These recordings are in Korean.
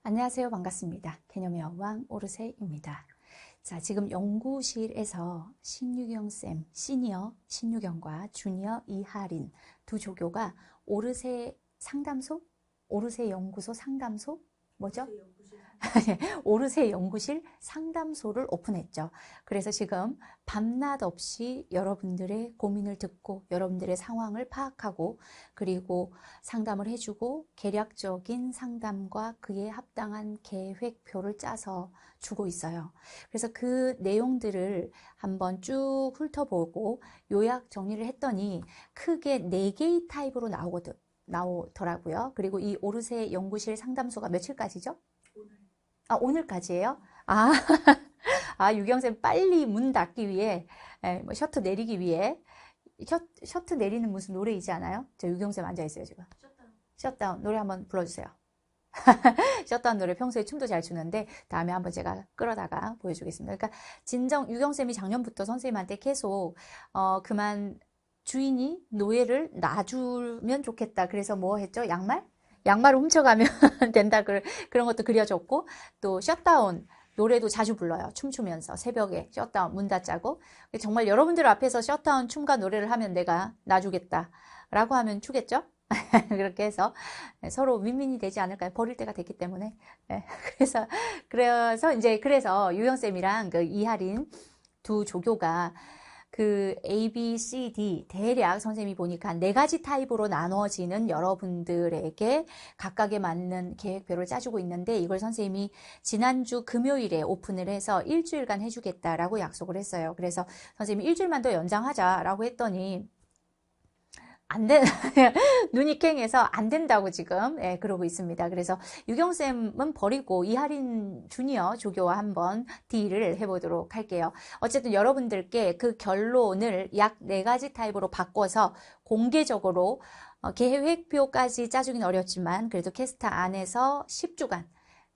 안녕하세요. 반갑습니다. 개념의 여왕 오르세입니다. 자, 지금 연구실에서 신유경쌤, 시니어 신유경과 주니어 이하린 두 조교가 오르세 상담소? 오르세 연구소 상담소? 뭐죠? 오르세 연구실 상담소를 오픈했죠. 그래서 지금 밤낮 없이 여러분들의 고민을 듣고 여러분들의 상황을 파악하고 그리고 상담을 해주고 계략적인 상담과 그에 합당한 계획표를 짜서 주고 있어요. 그래서 그 내용들을 한번 쭉 훑어보고 요약 정리를 했더니 크게 4개의 타입으로 나오더라고요. 그리고 이 오르세 연구실 상담소가 며칠까지죠? 오늘까지예요? 아, 유경쌤 빨리 문 닫기 위해, 뭐 셔터 내리기 위해, 셔터 내리는 무슨 노래이지 않아요? 저 유경쌤 앉아있어요, 지금. 셧다운. 노래 한번 불러주세요. 셧다운 노래 평소에 춤도 잘 추는데, 다음에 한번 제가 끌어다가 보여주겠습니다. 그러니까, 유경쌤이 작년부터 선생님한테 계속, 그만 주인이 노예를 놔주면 좋겠다. 그래서 뭐 했죠? 양말을 훔쳐가면 된다. 그런 것도 그려줬고, 또 셧다운 노래도 자주 불러요. 춤추면서 새벽에 셧다운 문 닫자고. 정말 여러분들 앞에서 셧다운 춤과 노래를 하면 내가 놔주겠다 라고 하면 추겠죠? 그렇게 해서 서로 윈윈이 되지 않을까요? 버릴 때가 됐기 때문에. 그래서 유영쌤이랑 그 이하린 두 조교가 그 A, B, C, D 대략 선생님이 보니까 4가지 타입으로 나눠지는 여러분들에게 각각에 맞는 계획표를 짜주고 있는데 이걸 선생님이 지난주 금요일에 오픈을 해서 일주일간 해주겠다라고 약속을 했어요. 그래서 선생님이 일주일만 더 연장하자라고 했더니 안 돼, 눈이 캥해서 안 된다고 지금, 그러고 있습니다. 그래서 유경쌤은 버리고 이하린 주니어 조교와 한번 딜을 해보도록 할게요. 어쨌든 여러분들께 그 결론을 약 4가지 타입으로 바꿔서 공개적으로 계획표까지 짜주긴 어렵지만 그래도 캐스터 안에서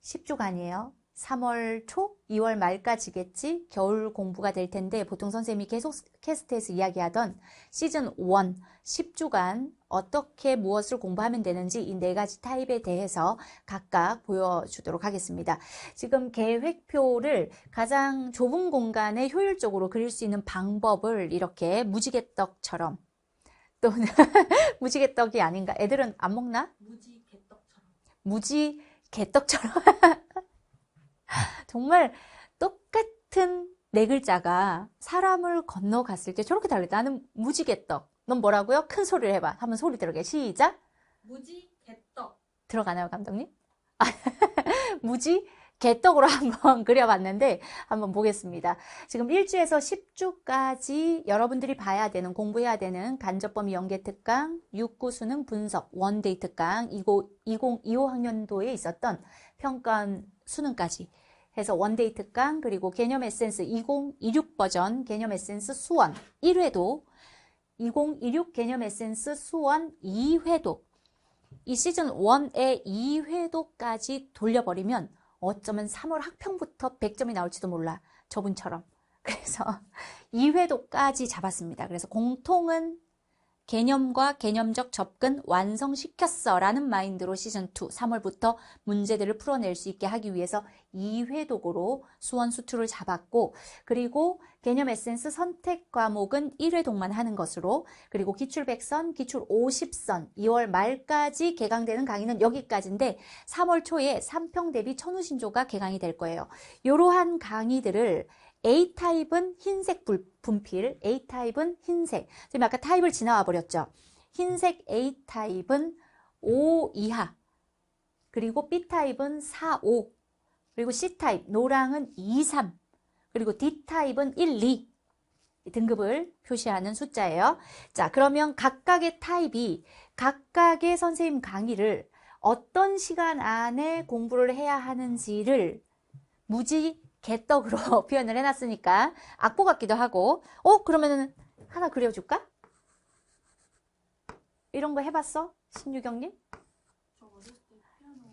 10주간이에요. 3월 초, 2월 말까지겠지? 겨울 공부가 될 텐데 보통 선생님이 계속 캐스트에서 이야기하던 시즌 1, 10주간 어떻게 무엇을 공부하면 되는지 이 4가지 타입에 대해서 각각 보여주도록 하겠습니다. 지금 계획표를 가장 좁은 공간에 효율적으로 그릴 수 있는 방법을 이렇게 무지개떡처럼 또 무지개떡이 아닌가? 애들은 안 먹나? 무지개떡처럼 정말 똑같은 4글자가 사람을 건너갔을 때 저렇게 달라. 나는 무지개떡. 넌 뭐라고요? 큰 소리를 해봐. 한번 소리 들어게. 시작. 무지개떡. 들어가나요, 감독님? 무지개떡으로 한번 그려봤는데 한번 보겠습니다. 지금 1주에서 10주까지 여러분들이 봐야 되는, 공부해야 되는 간접범위 연계특강, 6구 수능 분석, 원데이 특강, 2025학년도에 있었던 평가 수능까지 해서 원데이 특강 그리고 개념 에센스 2026 버전 개념 에센스 수원 1회도 2026 개념 에센스 수원 2회도 이 시즌 1의 2회도까지 돌려버리면 어쩌면 3월 학평부터 100점이 나올지도 몰라. 저분처럼. 그래서 2회도까지 잡았습니다. 그래서 공통은 개념과 개념적 접근 완성시켰어 라는 마인드로 시즌2 3월부터 문제들을 풀어낼 수 있게 하기 위해서 2회독으로 수원 수투를 잡았고 그리고 개념 에센스 선택 과목은 1회독만 하는 것으로 그리고 기출 100선, 기출 50선 2월 말까지 개강되는 강의는 여기까지인데 3월 초에 삼평 대비 천우신조가 개강이 될 거예요. 이러한 강의들을 A타입은 흰색 분필, A타입은 흰색. 지금 아까 타입을 지나와 버렸죠. 흰색 A타입은 5 이하, 그리고 B타입은 4, 5, 그리고 C타입, 노랑은 2, 3, 그리고 D타입은 1, 2. 등급을 표시하는 숫자예요. 자, 그러면 각각의 타입이 각각의 선생님 강의를 어떤 시간 안에 공부를 해야 하는지를 개떡으로 표현을 해놨으니까 악보 같기도 하고 그러면은 하나 그려줄까? 이런 거 해봤어? 신유경님? 저 어릴 때 피아노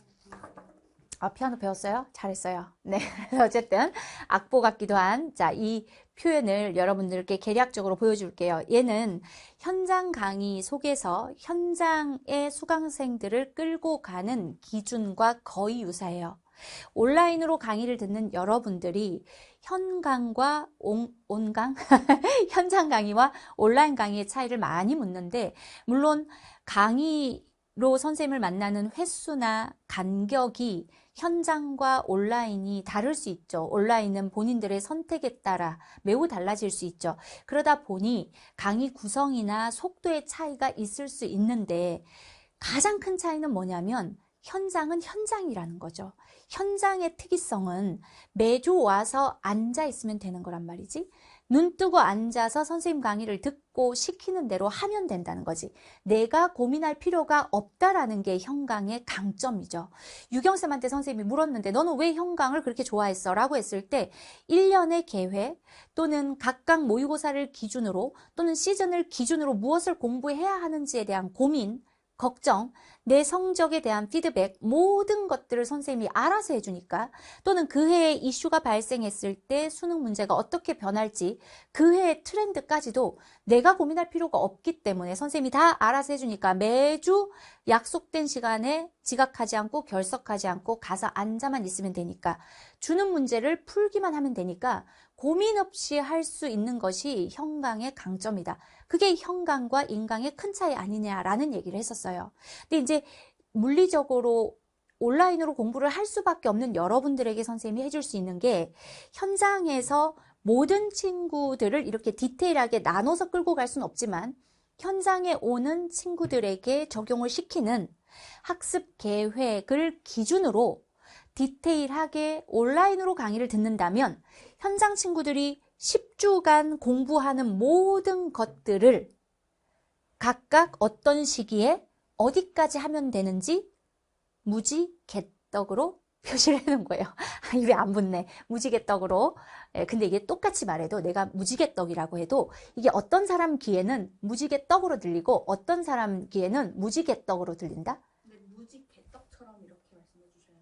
피아노 배웠어요? 잘했어요. 네. 그래서 어쨌든 악보 같기도 한, 자, 이 표현을 여러분들께 개략적으로 보여줄게요. 얘는 현장 강의 속에서 현장의 수강생들을 끌고 가는 기준과 거의 유사해요. 온라인으로 강의를 듣는 여러분들이 현강과 온강? 현장 강의와 온라인 강의의 차이를 많이 묻는데, 물론 강의로 선생님을 만나는 횟수나 간격이 현장과 온라인이 다를 수 있죠. 온라인은 본인들의 선택에 따라 매우 달라질 수 있죠. 그러다 보니 강의 구성이나 속도의 차이가 있을 수 있는데, 가장 큰 차이는 뭐냐면 현장은 현장이라는 거죠. 현장의 특이성은 매주 와서 앉아 있으면 되는 거란 말이지. 눈 뜨고 앉아서 선생님 강의를 듣고 시키는 대로 하면 된다는 거지. 내가 고민할 필요가 없다라는 게 현강의 강점이죠. 유경쌤한테 선생님이 물었는데 너는 왜 현강을 그렇게 좋아했어? 라고 했을 때 1년의 계획 또는 각각 모의고사를 기준으로 또는 시즌을 기준으로 무엇을 공부해야 하는지에 대한 고민, 걱정, 내 성적에 대한 피드백, 모든 것들을 선생님이 알아서 해주니까, 또는 그 해에 이슈가 발생했을 때 수능 문제가 어떻게 변할지 그 해의 트렌드까지도 내가 고민할 필요가 없기 때문에 선생님이 다 알아서 해주니까 매주 약속된 시간에 지각하지 않고 결석하지 않고 가서 앉아만 있으면 되니까, 주는 문제를 풀기만 하면 되니까 고민 없이 할 수 있는 것이 현강의 강점이다. 그게 현강과 인강의 큰 차이 아니냐라는 얘기를 했었어요. 근데 이제 물리적으로 온라인으로 공부를 할 수밖에 없는 여러분들에게 선생님이 해줄 수 있는 게, 현장에서 모든 친구들을 이렇게 디테일하게 나눠서 끌고 갈 수는 없지만 현장에 오는 친구들에게 적용을 시키는 학습 계획을 기준으로 디테일하게 온라인으로 강의를 듣는다면 현장 친구들이 10주간 공부하는 모든 것들을 각각 어떤 시기에 어디까지 하면 되는지 무지개떡으로 표시를 해놓은 거예요. 입에 안 붙네. 무지개떡으로. 근데 이게 똑같이 말해도, 내가 무지개떡이라고 해도 이게 어떤 사람 귀에는 무지개떡으로 들리고 어떤 사람 귀에는 무지개떡으로 들린다? 근데 무지 개떡처럼 이렇게 말씀해 주셔야.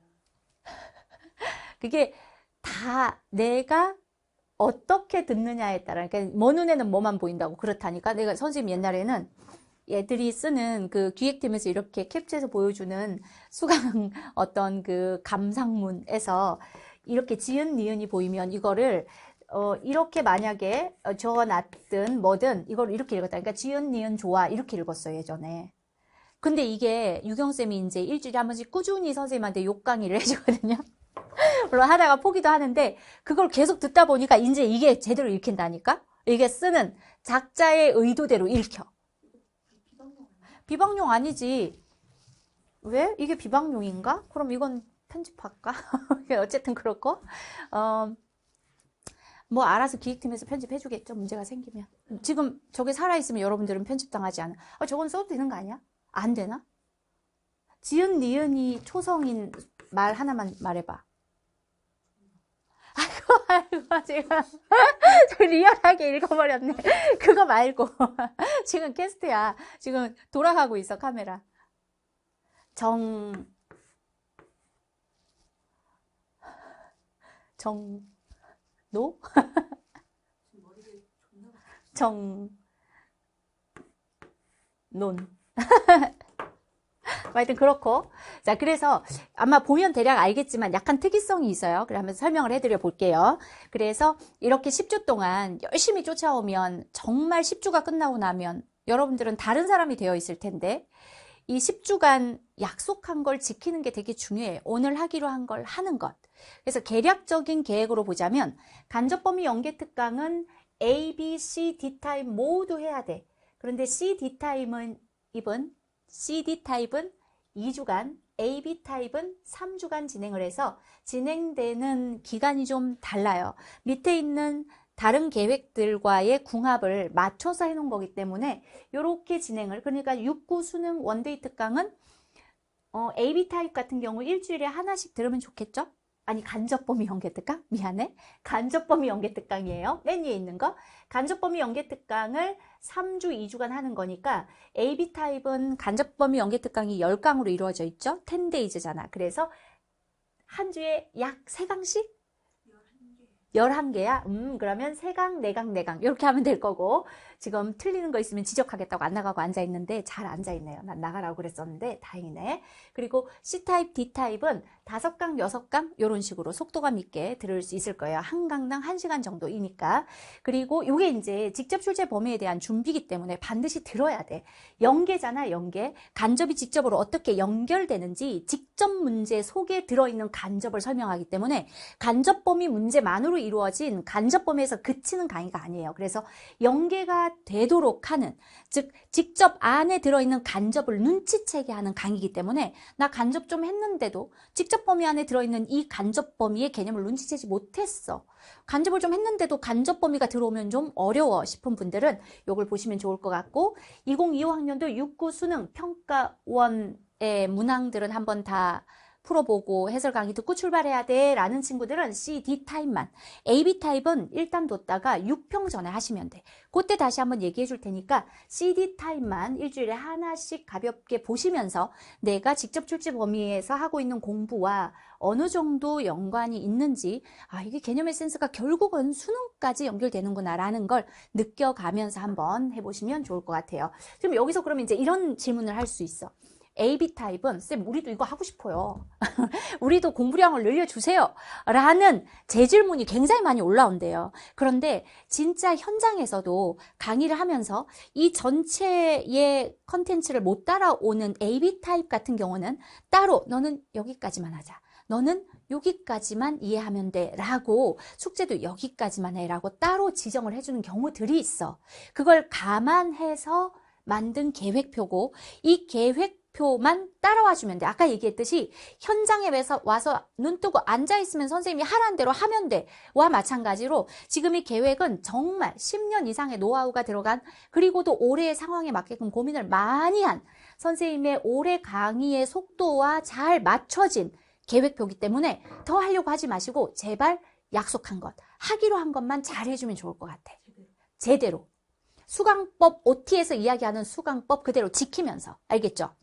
그게 다 내가 어떻게 듣느냐에 따라, 그러니까 뭐 눈에는 뭐만 보인다고 그렇다니까. 내가 선생님 옛날에는 애들이 쓰는 그 기획팀에서 이렇게 캡처해서 보여주는 수강 어떤 그 감상문에서 이렇게 지은 니은이 보이면 이거를 이렇게 만약에 적어놨든 뭐든 이걸 이렇게 읽었다. 그러니까 지은 니은 좋아 이렇게 읽었어요, 예전에. 근데 이게 유경쌤이 이제 일주일에 한 번씩 꾸준히 선생님한테 욕 강의를 해주거든요. 물론 하다가 포기도 하는데, 그걸 계속 듣다 보니까 이제 이게 제대로 읽힌다니까? 이게 쓰는 작자의 의도대로 읽혀. 비방용 아니지. 왜? 이게 비방용인가? 그럼 이건 편집할까? 어쨌든 그렇고, 뭐 알아서 기획팀에서 편집해주겠죠, 문제가 생기면. 지금 저게 살아있으면 여러분들은 편집당하지 않아. 저건 써도 되는 거 아니야? 안 되나? 지은, 니은이 초성인 말 하나만 말해봐. 아이고, 제가 리얼하게 읽어버렸네. 그거 말고. 지금 캐스트야. 지금 돌아가고 있어, 카메라. 노? 논. 하여튼 그렇고. 자, 그래서 아마 보면 대략 알겠지만 약간 특이성이 있어요. 그러면서 설명을 해드려 볼게요. 그래서 이렇게 10주 동안 열심히 쫓아오면, 정말 10주가 끝나고 나면 여러분들은 다른 사람이 되어 있을 텐데, 이 10주간 약속한 걸 지키는 게 되게 중요해요. 오늘 하기로 한 걸 하는 것. 그래서 개략적인 계획으로 보자면, 간접범위 연계 특강은 A, B, C, D 타입 모두 해야 돼. 그런데 CD 타입은 2주간, AB 타입은 3주간 진행을 해서 진행되는 기간이 좀 달라요. 밑에 있는 다른 계획들과의 궁합을 맞춰서 해놓은 거기 때문에 이렇게 진행을, 그러니까 6구 수능 원데이 특강은 AB 타입 같은 경우 일주일에 하나씩 들으면 좋겠죠? 아니, 간접범위 연계 특강? 미안해. 간접범위 연계 특강이에요. 맨 위에 있는 거. 간접범위 연계 특강을 3주, 2주간 하는 거니까 AB 타입은 간접범위 연계 특강이 10강으로 이루어져 있죠. 10데이즈잖아. 그래서 한 주에 약 3강씩? 11개. 11개야? 그러면 3강, 4강, 4강 이렇게 하면 될 거고 지금 틀리는 거 있으면 지적하겠다고 안 나가고 앉아있는데 잘 앉아있네요. 난 나가라고 그랬었는데 다행이네. 그리고 C타입, D타입은 5강, 6강 이런 식으로 속도감 있게 들을 수 있을 거예요. 한 강당 1시간 정도이니까. 그리고 이게 이제 직접 출제 범위에 대한 준비이기 때문에 반드시 들어야 돼. 연계잖아, 연계. 간접이 직접으로 어떻게 연결되는지 직접 문제 속에 들어있는 간접을 설명하기 때문에 간접 범위 문제만으로 이루어진 간접 범위에서 그치는 강의가 아니에요. 그래서 연계가 되도록 하는, 즉 직접 안에 들어있는 간접을 눈치채게 하는 강의이기 때문에 나 간접 좀 했는데도 직접 범위 안에 들어있는 이 간접 범위의 개념을 눈치채지 못했어. 간접을 좀 했는데도 간접 범위가 들어오면 좀 어려워 싶은 분들은 이걸 보시면 좋을 것 같고 2025학년도 6구 수능 평가원의 문항들은 한번 다 풀어보고 해설 강의 듣고 출발해야 돼 라는 친구들은 C, D 타입만, A, B 타입은 일단 뒀다가 6평 전에 하시면 돼. 그때 다시 한번 얘기해 줄 테니까 C, D 타입만 일주일에 하나씩 가볍게 보시면서 내가 직접 출제 범위에서 하고 있는 공부와 어느 정도 연관이 있는지 이게 개념의 센스가 결국은 수능까지 연결되는구나 라는 걸 느껴가면서 한번 해보시면 좋을 것 같아요. 지금 여기서 그러면 이제 이런 질문을 할 수 있어. AB 타입은 쌤 우리도 이거 하고 싶어요. 우리도 공부량을 늘려주세요. 라는 재질문이 굉장히 많이 올라온대요. 그런데 진짜 현장에서도 강의를 하면서 이 전체의 컨텐츠를 못 따라오는 AB 타입 같은 경우는 따로 너는 여기까지만 하자. 너는 여기까지만 이해하면 돼 라고 숙제도 여기까지만 해 라고 따로 지정을 해주는 경우들이 있어. 그걸 감안해서 만든 계획표고 이 계획표만 따라와 주면 돼. 아까 얘기했듯이 현장에 와서 눈 뜨고 앉아있으면 선생님이 하라는 대로 하면 돼. 와 마찬가지로 지금 이 계획은 정말 10년 이상의 노하우가 들어간 그리고도 올해의 상황에 맞게끔 고민을 많이 한 선생님의 올해 강의의 속도와 잘 맞춰진 계획표이기 때문에 더 하려고 하지 마시고 제발 약속한 것, 하기로 한 것만 잘 해주면 좋을 것 같아. 제대로. 수강법, OT에서 이야기하는 수강법 그대로 지키면서. 알겠죠?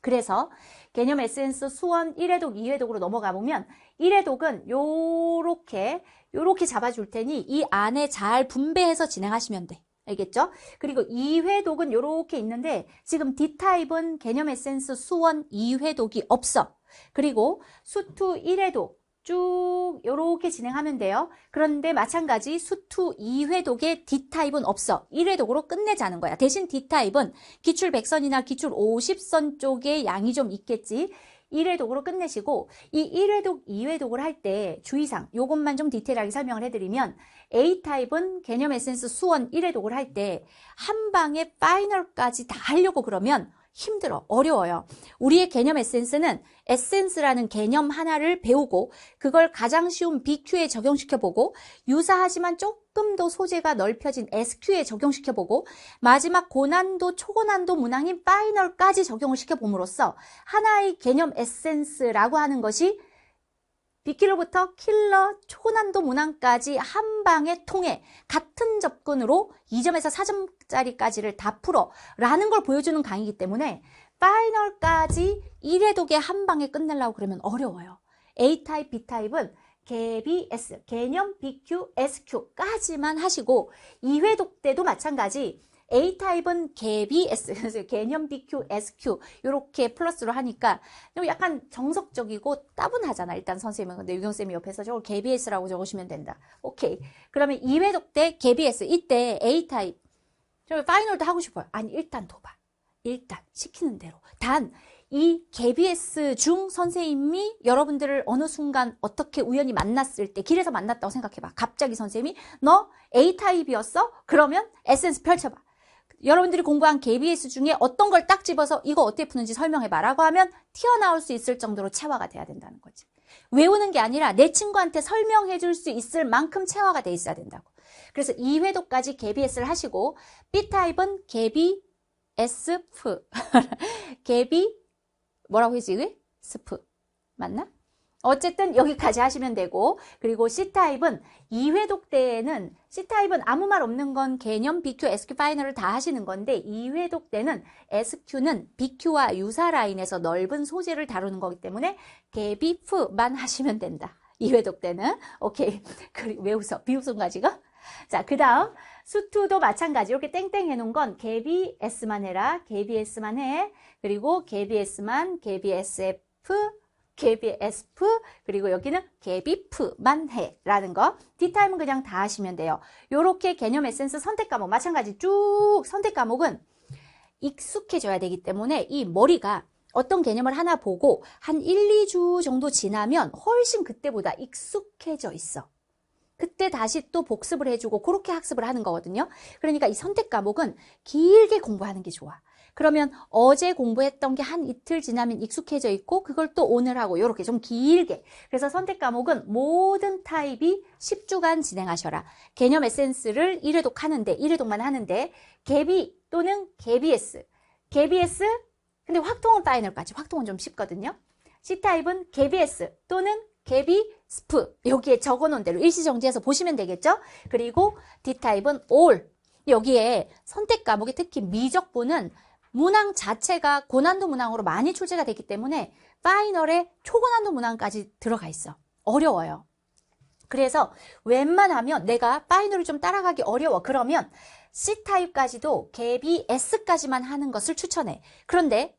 그래서 개념 에센스 수원 1회독, 2회독으로 넘어가 보면 1회독은 요렇게 잡아줄 테니 이 안에 잘 분배해서 진행하시면 돼. 알겠죠? 그리고 2회독은 요렇게 있는데 지금 D타입은 개념 에센스 수원 2회독이 없어. 그리고 수투 1회독 쭉 요렇게 진행하면 돼요. 그런데 마찬가지 수투 2회독에 D타입은 없어. 1회독으로 끝내자는 거야. 대신 D타입은 기출 100선이나 기출 50선 쪽에 양이 좀 있겠지. 1회독으로 끝내시고 이 1회독, 2회독을 할 때 주의사항 요것만 좀 디테일하게 설명을 해드리면 A타입은 개념 에센스 수원 1회독을 할 때 한 방에 파이널까지 다 하려고 그러면 힘들어, 어려워요. 우리의 개념 에센스는 에센스라는 개념 하나를 배우고 그걸 가장 쉬운 BQ에 적용시켜보고 유사하지만 조금 더 소재가 넓혀진 SQ에 적용시켜보고 마지막 고난도, 초고난도 문항인 파이널까지 적용을 시켜봄으로써 하나의 개념 에센스라고 하는 것이 빅킬러부터 킬러, 초난도 문항까지 한 방에 통해 같은 접근으로 2점에서 4점짜리까지를 다 풀어 라는 걸 보여주는 강의이기 때문에 파이널까지 1회독에 한 방에 끝내려고 그러면 어려워요. A타입, B타입은 개BS, 개념 BQ, SQ까지만 하시고 2회독 때도 마찬가지 A타입은 개BS, 그래서 개념 BQ, SQ 이렇게 플러스로 하니까 약간 정석적이고 따분하잖아. 일단 선생님은. 근데 유경쌤이 옆에서 저걸 개BS라고 적으시면 된다. 오케이. 그러면 2회독 때 개BS, 이때 A타입. 저 파이널도 하고 싶어요. 아니 일단 둬봐. 일단 시키는 대로. 단 이 개BS 중 선생님이 여러분들을 어느 순간 어떻게 우연히 만났을 때 길에서 만났다고 생각해봐. 갑자기 선생님이 너 A타입이었어? 그러면 에센스 펼쳐봐. 여러분들이 공부한 KBS 중에 어떤 걸 딱 집어서 이거 어떻게 푸는지 설명해봐 라고 하면 튀어나올 수 있을 정도로 체화가 돼야 된다는 거지. 외우는 게 아니라 내 친구한테 설명해 줄 수 있을 만큼 체화가 돼 있어야 된다고. 그래서 2회독까지 KBS를 하시고 B타입은 KBSF 개비 뭐라고 했지 이게? 스프 맞나? 어쨌든 여기까지 하시면 되고, 그리고 C타입은 2회독 때에는 C타입은 아무 말 없는 건 개념, BQ, SQ 파이널을 다 하시는 건데 2회독 때는 SQ는 BQ와 유사 라인에서 넓은 소재를 다루는 거기 때문에 개비프만 하시면 된다. 2회독 때는. 오케이. 왜 웃어? 비웃음 가지고? 자, 그 다음 수투도 마찬가지. 이렇게 땡땡 해놓은 건 개비 S만 해라. 개비 S만 해. 그리고 개비 S만, 개비 SF, 개비 SF, 그리고 여기는 개비프만 해 라는 거. D타임은 그냥 다 하시면 돼요. 요렇게 개념 에센스 선택 과목 마찬가지 쭉 선택 과목은 익숙해져야 되기 때문에 이 머리가 어떤 개념을 하나 보고 한 1, 2주 정도 지나면 훨씬 그때보다 익숙해져 있어. 그때 다시 또 복습을 해주고 그렇게 학습을 하는 거거든요. 그러니까 이 선택 과목은 길게 공부하는 게 좋아. 그러면 어제 공부했던 게 한 이틀 지나면 익숙해져 있고 그걸 또 오늘 하고 이렇게 좀 길게. 그래서 선택 과목은 모든 타입이 10주간 진행하셔라. 개념 에센스를 1회독 하는데 1회독만 하는데 개비 또는 개비S. 개비S 근데 확통은 파이널까지. 확통은 좀 쉽거든요. C타입은 개비S 또는 개비 스프. 여기에 적어놓은 대로 일시정지해서 보시면 되겠죠? 그리고 D타입은 all. 여기에 선택 과목이 특히 미적분은 문항 자체가 고난도 문항으로 많이 출제가 됐기 때문에 파이널에 초고난도 문항까지 들어가 있어. 어려워요. 그래서 웬만하면 내가 파이널을 좀 따라가기 어려워. 그러면 C타입까지도 개비 S까지만 하는 것을 추천해. 그런데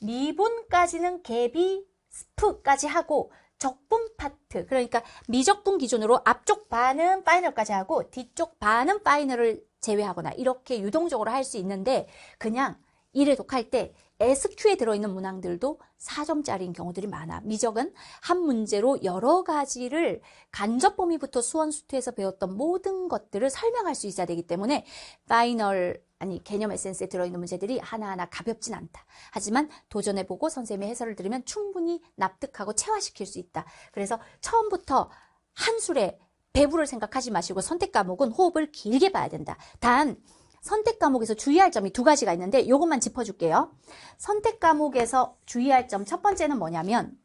미분까지는 개비 스프까지 하고 적분 파트, 그러니까 미적분 기준으로 앞쪽 반은 파이널까지 하고 뒤쪽 반은 파이널을 제외하거나 이렇게 유동적으로 할 수 있는데 그냥 1회독 할 때 SQ에 들어있는 문항들도 4점짜리인 경우들이 많아. 미적은 한 문제로 여러 가지를 간접 범위부터 수원 수투에서 배웠던 모든 것들을 설명할 수 있어야 되기 때문에 파이널 개념 에센스에 들어있는 문제들이 하나하나 가볍진 않다. 하지만 도전해보고 선생님의 해설을 들으면 충분히 납득하고 체화시킬 수 있다. 그래서 처음부터 한 술에 배부를 생각하지 마시고 선택 과목은 호흡을 길게 봐야 된다. 단 선택 과목에서 주의할 점이 두 가지가 있는데 이것만 짚어줄게요. 선택 과목에서 주의할 점 첫 번째는 뭐냐면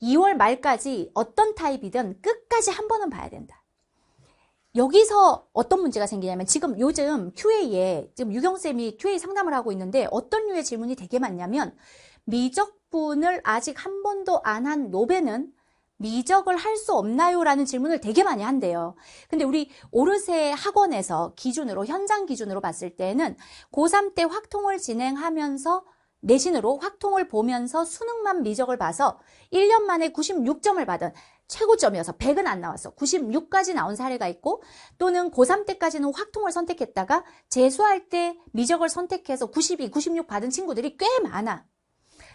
2월 말까지 어떤 타입이든 끝까지 한 번은 봐야 된다. 여기서 어떤 문제가 생기냐면 지금 요즘 QA에 지금 유경쌤이 QA 상담을 하고 있는데 어떤 류의 질문이 되게 많냐면 미적분을 아직 한 번도 안 한 노베는 미적을 할 수 없나요? 라는 질문을 되게 많이 한대요. 근데 우리 오르세 학원에서 기준으로 현장 기준으로 봤을 때는 고3 때 확통을 진행하면서 내신으로 확통을 보면서 수능만 미적을 봐서 1년 만에 96점을 받은 최고점이어서 100은 안 나왔어. 96까지 나온 사례가 있고 또는 고3 때까지는 확통을 선택했다가 재수할 때 미적을 선택해서 92, 96 받은 친구들이 꽤 많아.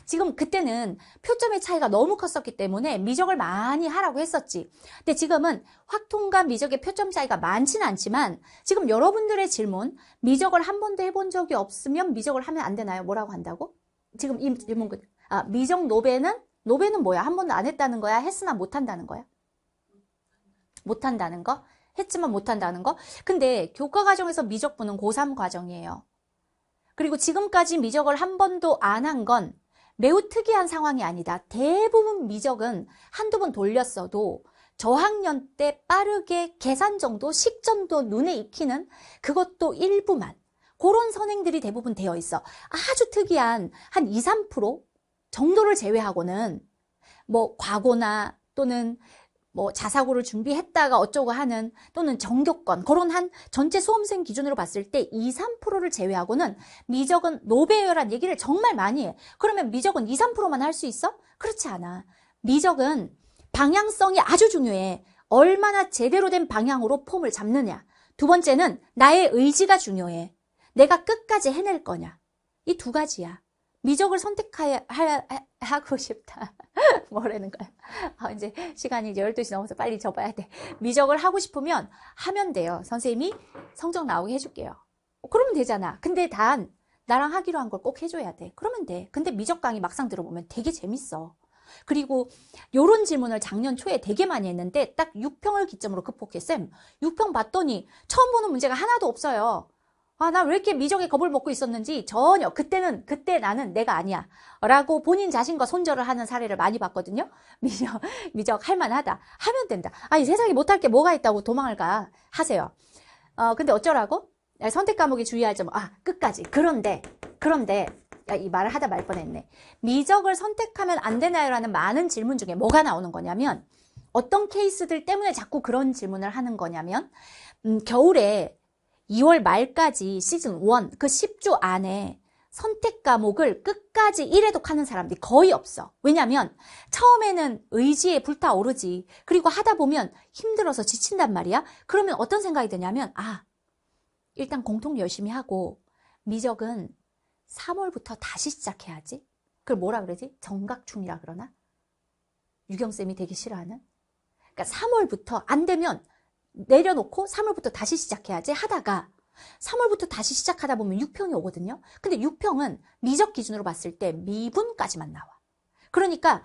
지금 그때는 표점의 차이가 너무 컸었기 때문에 미적을 많이 하라고 했었지. 근데 지금은 확통과 미적의 표점 차이가 많지는 않지만 지금 여러분들의 질문, 미적을 한 번도 해본 적이 없으면 미적을 하면 안 되나요? 뭐라고 한다고? 지금 이 질문, 미적 노베는 뭐야? 한 번도 안 했다는 거야? 했으나 못한다는 거야? 못한다는 거? 했지만 못한다는 거? 근데 교과 과정에서 미적분은 고3 과정이에요. 그리고 지금까지 미적을 한 번도 안 한 건 매우 특이한 상황이 아니다. 대부분 미적은 한두 번 돌렸어도 저학년 때 빠르게 계산 정도, 식 정도 눈에 익히는 그것도 일부만. 그런 선행들이 대부분 되어 있어. 아주 특이한 한 2, 3% 정도를 제외하고는 뭐 과거나 또는 뭐 자사고를 준비했다가 어쩌고 하는 또는 정교권 그런 한 전체 수험생 기준으로 봤을 때 2, 3%를 제외하고는 미적은 노베어란 얘기를 정말 많이 해. 그러면 미적은 2, 3%만 할 수 있어? 그렇지 않아. 미적은 방향성이 아주 중요해. 얼마나 제대로 된 방향으로 폼을 잡느냐. 두 번째는 나의 의지가 중요해. 내가 끝까지 해낼 거냐. 이 두 가지야. 미적을 선택하고 싶다. 뭐라는 거야. 이제 시간이 이제 12시 넘어서 빨리 접어야 돼. 미적을 하고 싶으면 하면 돼요. 선생님이 성적 나오게 해줄게요. 그러면 되잖아. 근데 단 나랑 하기로 한 걸 꼭 해줘야 돼. 그러면 돼. 근데 미적 강의 막상 들어보면 되게 재밌어. 그리고 요런 질문을 작년 초에 되게 많이 했는데 딱 6평을 기점으로 극복했어요. 6평 봤더니 처음 보는 문제가 하나도 없어요. 아, 나 왜 이렇게 미적에 겁을 먹고 있었는지 전혀 그때 나는 내가 아니야 라고 본인 자신과 손절을 하는 사례를 많이 봤거든요. 미적 할만하다 하면 된다. 아니 세상에 못할 게 뭐가 있다고 도망을 가 하세요. 근데 어쩌라고? 선택 과목에 주의할 점, 끝까지. 그런데, 이 말을 하다 말 뻔했네. 미적을 선택하면 안 되나요? 라는 많은 질문 중에 뭐가 나오는 거냐면, 어떤 케이스들 때문에 자꾸 그런 질문을 하는 거냐면, 겨울에 2월 말까지 시즌 1, 그 10주 안에 선택 과목을 끝까지 1회독 하는 사람들이 거의 없어. 왜냐면 처음에는 의지에 불타오르지. 그리고 하다 보면 힘들어서 지친단 말이야. 그러면 어떤 생각이 드냐면 일단 공통 열심히 하고 미적은 3월부터 다시 시작해야지. 그걸 뭐라 그러지? 정각충이라 그러나? 유경쌤이 되게 싫어하는? 그러니까 3월부터 안 되면 내려놓고 3월부터 다시 시작해야지 하다가 3월부터 다시 시작하다 보면 6평이 오거든요. 근데 6평은 미적 기준으로 봤을 때 미분까지만 나와. 그러니까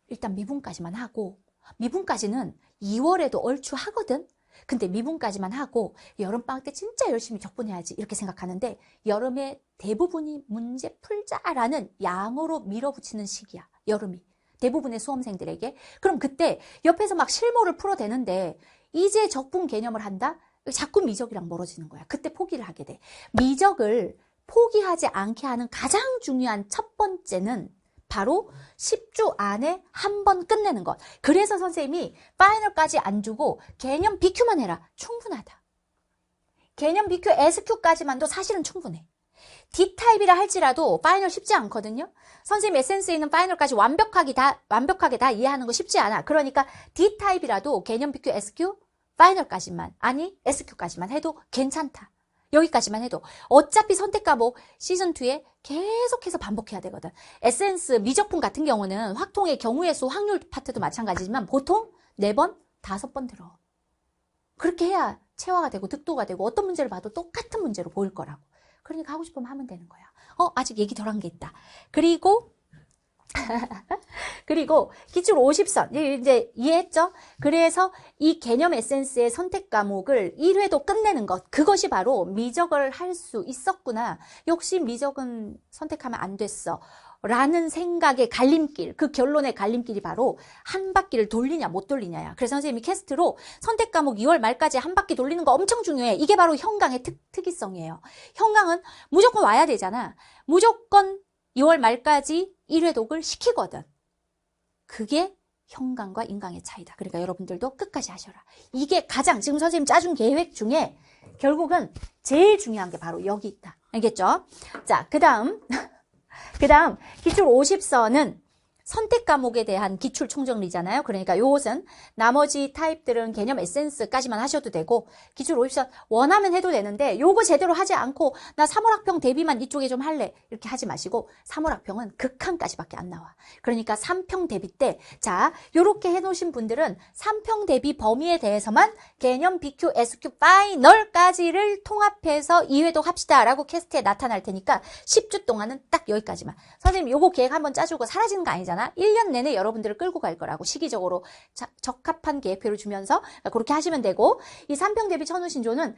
일단 미분까지만 하고 미분까지는 2월에도 얼추 하거든. 근데 미분까지만 하고 여름방학 때 진짜 열심히 적분해야지 이렇게 생각하는데 여름에 대부분이 문제 풀자라는 양으로 밀어붙이는 시기야. 여름이. 대부분의 수험생들에게. 그럼 그때 옆에서 막 실무를 풀어대는데 이제 적분 개념을 한다? 자꾸 미적이랑 멀어지는 거야. 그때 포기를 하게 돼. 미적을 포기하지 않게 하는 가장 중요한 첫 번째는 바로 10주 안에 한 번 끝내는 것. 그래서 선생님이 파이널까지 안 주고 개념 BQ만 해라. 충분하다. 개념 BQ, SQ까지만도 사실은 충분해. D타입이라 할지라도 파이널 쉽지 않거든요. 선생님 에센스에 있는 파이널까지 완벽하게 다 이해하는 거 쉽지 않아. 그러니까 D타입이라도 개념 BQ, SQ, 파이널까지만, 아니 SQ까지만 해도 괜찮다. 여기까지만 해도 어차피 선택 과목 시즌2에 계속해서 반복해야 되거든. 에센스 미적분 같은 경우는 확통의 경우의 수 확률 파트도 마찬가지지만 보통 4번, 5번 들어. 그렇게 해야 체화가 되고 득도가 되고 어떤 문제를 봐도 똑같은 문제로 보일 거라고. 그러니까 하고 싶으면 하면 되는 거야. 아직 얘기 덜 한 게 있다. 그리고 기출 50선 이제 이해했죠? 그래서 이 개념 에센스의 선택 과목을 1회도 끝내는 것, 그것이 바로 미적을 할 수 있었구나. 역시 미적은 선택하면 안 됐어 라는 생각의 갈림길, 그 결론의 갈림길이 바로 한 바퀴를 돌리냐 못 돌리냐야. 그래서 선생님이 캐스트로 선택 과목 2월 말까지 한 바퀴 돌리는 거 엄청 중요해. 이게 바로 현강의 특이성이에요. 현강은 무조건 와야 되잖아. 무조건 2월 말까지 1회독을 시키거든. 그게 현강과 인강의 차이다. 그러니까 여러분들도 끝까지 하셔라. 이게 가장 지금 선생님 짜준 계획 중에 결국은 제일 중요한 게 바로 여기 있다. 알겠죠? 자, 그 다음 기출 50선은 선택 과목에 대한 기출 총정리잖아요. 그러니까 요것은 나머지 타입들은 개념 에센스까지만 하셔도 되고 기출 50선 원하면 해도 되는데 요거 제대로 하지 않고 나 3월 학평 대비만 이쪽에 좀 할래 이렇게 하지 마시고 3월 학평은 극한까지밖에 안 나와. 그러니까 3평 대비 때 자 요렇게 해놓으신 분들은 3평 대비 범위에 대해서만 개념 BQ, SQ, 파이널까지를 통합해서 2회독 합시다 라고 캐스트에 나타날 테니까 10주 동안은 딱 여기까지만. 선생님 요거 계획 한번 짜주고 사라지는 거 아니잖아. 1년 내내 여러분들을 끌고 갈 거라고 시기적으로 적합한 계획표를 주면서 그렇게 하시면 되고 이 3평 대비 천우신조는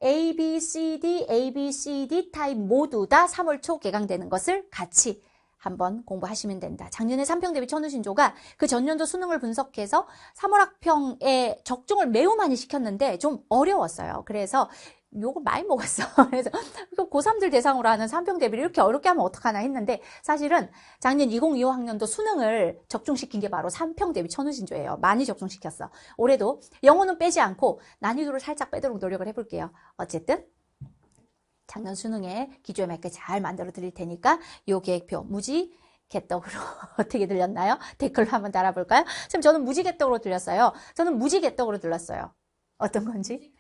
A, B, C, D 타입 모두 다 3월 초 개강되는 것을 같이 한번 공부하시면 된다. 작년에 3평 대비 천우신조가 그 전년도 수능을 분석해서 3월 학평에 적중을 매우 많이 시켰는데 좀 어려웠어요. 그래서 요거 많이 먹었어. 그래서 고3들 대상으로 하는 3평 대비를 이렇게 어렵게 하면 어떡하나 했는데 사실은 작년 2025 학년도 수능을 적중시킨 게 바로 3평 대비 천우신조예요. 많이 적중시켰어. 올해도 영어는 빼지 않고 난이도를 살짝 빼도록 노력을 해볼게요. 어쨌든 작년 수능에 기조에 맞게 잘 만들어 드릴 테니까 요 계획표 무지 개떡으로 어떻게 들렸나요? 댓글로 한번 달아볼까요? 지금 저는 무지 개떡으로 들렸어요. 저는 무지 개떡으로 들렸어요. 어떤 건지?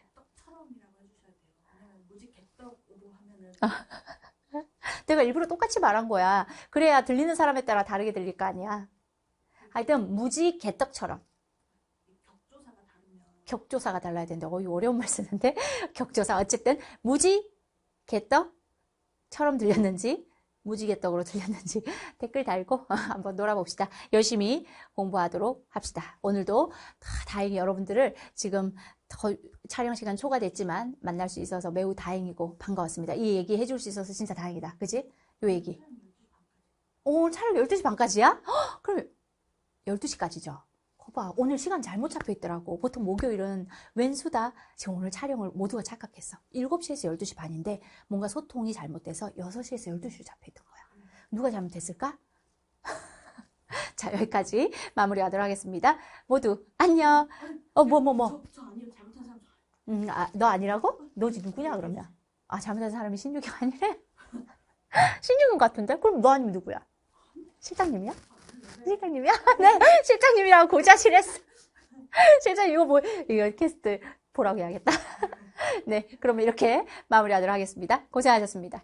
내가 일부러 똑같이 말한 거야. 그래야 들리는 사람에 따라 다르게 들릴 거 아니야. 하여튼 무지 개떡처럼. 격조사가 달라야 되는데 어려운 말 쓰는데 격조사. 어쨌든 무지 개떡처럼 들렸는지 무지 개떡으로 들렸는지 댓글 달고 한번 놀아봅시다. 열심히 공부하도록 합시다. 오늘도 다행히 여러분들을 지금 더 촬영 시간 초과됐지만 만날 수 있어서 매우 다행이고 반가웠습니다. 이 얘기 해줄 수 있어서 진짜 다행이다. 그지? 요 얘기. 오늘 촬영 12시 반까지야? 그럼 12시까지죠. 거봐, 오늘 시간 잘못 잡혀 있더라고. 보통 목요일은 웬수다. 지금 오늘 촬영을 모두가 착각했어. 7시에서 12시 반인데 뭔가 소통이 잘못돼서 6시에서 12시로 잡혀 있던 거야. 누가 잘못했을까? 자, 여기까지 마무리하도록 하겠습니다. 모두 안녕. 뭐. 저 아니요. 잘못한 사람. 너 아니라고? 너 누구냐 그러면? 잘못한 사람이 신유경 아니래? 신유경 같은데? 그럼 너 아니면 누구야? 실장님이야? 실장님이야? 네, 실장님이라고 고자질했어. 실장님 이거 캐스트 보라고 해야겠다. 네, 그러면 이렇게 마무리하도록 하겠습니다. 고생하셨습니다.